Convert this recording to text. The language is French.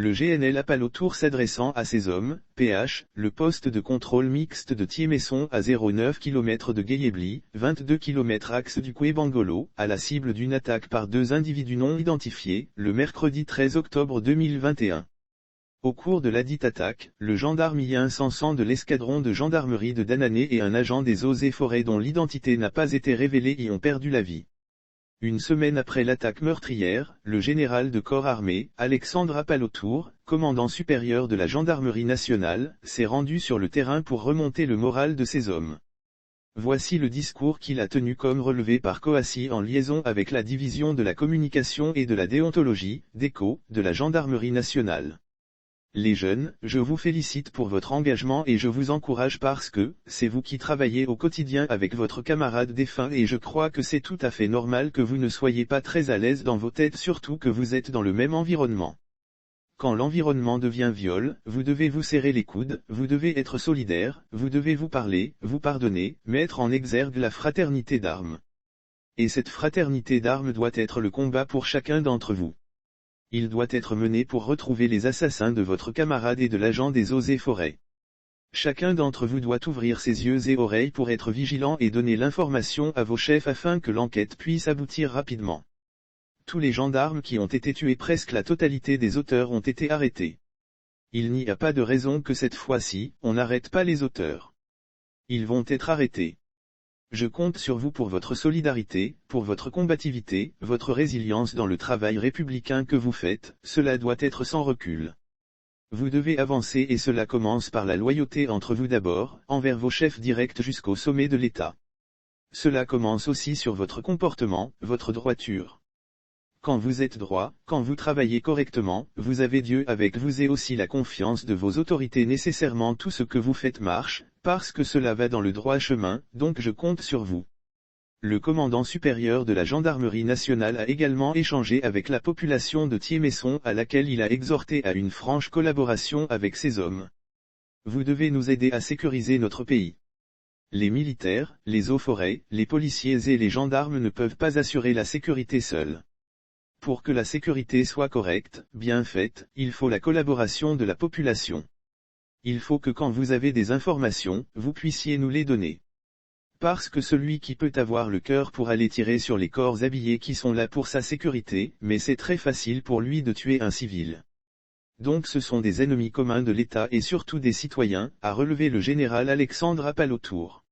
Le GNL Appalotour s'adressant à ces hommes, PH, le poste de contrôle mixte de Thiémesson à 0,9 km de Gayebli, 22 km axe du Kouébangolo, à la cible d'une attaque par deux individus non identifiés, le mercredi 13 octobre 2021. Au cours de ladite attaque, le gendarme Ien Sansan de l'escadron de gendarmerie de Danané et un agent des eaux et forêts dont l'identité n'a pas été révélée y ont perdu la vie. Une semaine après l'attaque meurtrière, le général de corps armé, Alexandre Appalotour, commandant supérieur de la gendarmerie nationale, s'est rendu sur le terrain pour remonter le moral de ses hommes. Voici le discours qu'il a tenu comme relevé par Coassi en liaison avec la division de la communication et de la déontologie, DECO, de la gendarmerie nationale. Les jeunes, je vous félicite pour votre engagement et je vous encourage parce que, c'est vous qui travaillez au quotidien avec votre camarade défunt et je crois que c'est tout à fait normal que vous ne soyez pas très à l'aise dans vos têtes surtout que vous êtes dans le même environnement. Quand l'environnement devient viol, vous devez vous serrer les coudes, vous devez être solidaire, vous devez vous parler, vous pardonner, mettre en exergue la fraternité d'armes. Et cette fraternité d'armes doit être le combat pour chacun d'entre vous. Il doit être mené pour retrouver les assassins de votre camarade et de l'agent des eaux et forêts. Chacun d'entre vous doit ouvrir ses yeux et oreilles pour être vigilant et donner l'information à vos chefs afin que l'enquête puisse aboutir rapidement. Tous les gendarmes qui ont été tués, presque la totalité des auteurs ont été arrêtés. Il n'y a pas de raison que cette fois-ci, on n'arrête pas les auteurs. Ils vont être arrêtés. Je compte sur vous pour votre solidarité, pour votre combativité, votre résilience dans le travail républicain que vous faites, cela doit être sans recul. Vous devez avancer et cela commence par la loyauté entre vous d'abord, envers vos chefs directs jusqu'au sommet de l'État. Cela commence aussi sur votre comportement, votre droiture. Quand vous êtes droit, quand vous travaillez correctement, vous avez Dieu avec vous et aussi la confiance de vos autorités nécessairement tout ce que vous faites marche, parce que cela va dans le droit chemin, donc je compte sur vous. Le commandant supérieur de la gendarmerie nationale a également échangé avec la population de Thiémesson à laquelle il a exhorté à une franche collaboration avec ses hommes. Vous devez nous aider à sécuriser notre pays. Les militaires, les eaux-forêts, les policiers et les gendarmes ne peuvent pas assurer la sécurité seuls. Pour que la sécurité soit correcte, bien faite, il faut la collaboration de la population. Il faut que quand vous avez des informations, vous puissiez nous les donner. Parce que celui qui peut avoir le cœur pour aller tirer sur les corps habillés qui sont là pour sa sécurité, mais c'est très facile pour lui de tuer un civil. Donc ce sont des ennemis communs de l'État et surtout des citoyens, a relevé le général Alexandre Appalotour.